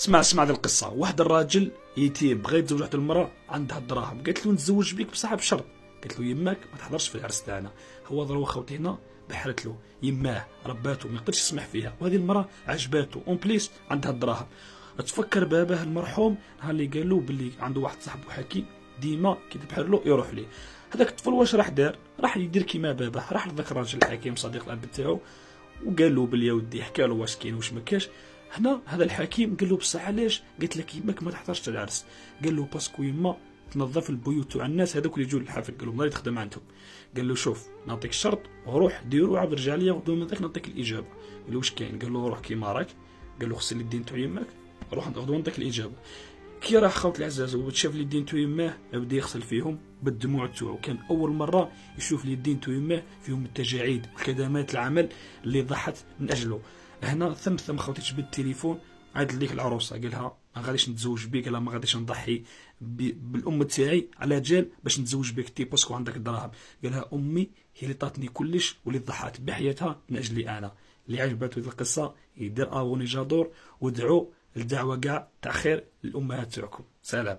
اسمع هذه القصه. واحد الراجل يتيم بغى يتزوج واحد المراه عندها الدراهم، قالت له نتزوج بك بصح بشرط. قالت له يماك ما تحضرش في العرس تاعنا. هو ضروا خوتي هنا بحرت له يماه رباتو ما يقدرش يسمح فيها، وهذه المراه عجباتو اون بليس عندها الدراهم. تفكر باباه المرحوم نهار اللي قال له باللي عنده واحد صاحبو حكيم ديما كي تبحر له يروح ليه. هذاك الطفل واش راح دار؟ راح يدير كيما باباه، راح لذاك الراجل الحكيم صديق الاب تاعو وقال له باللي يا ودي حكى له واش كاين واش ما كاش. هنا هذا الحكيم قال له بصح علاش؟ قالت لك يماك ما تحضرش العرس. قال له باسكو يما تنظف البيوت تاع الناس هذوك اللي يجوا للحفل، قال له مالي تخدم عندهم. قال له شوف نعطيك الشرط وروح ديرو وعاود رجع ليا ودون ذاك نعطيك الاجابه. قال له واش كاين؟ قال له روح كيما راك. قال له غسل اليدين تاع يماك روح غدوه نعطيك الاجابه. كي راح خوت العزاز وشاف اليدين تاع يماه بدا يغسل فيهم بالدموع تاعو. كان اول مره يشوف اليدين تاع يماه فيهم التجاعيد والكدمات العمل اللي ضحت من اجله. هنا ثم خوتي جبد التليفون عاد ليك العروسه قالها ما غاديش نتزوج بك، قالها ما غاديش نضحي بالام تاعي على جال باش نتزوج بك تي باسكو عندك الدراهم. قالها امي هي اللي طاتني كلش واللي ضحات بحياتها من اجلي انا. اللي عجبته هذه القصه يدير ابوني جادور ودعوا الدعوه كاع تاع خير للامهات تاعكم. سلام.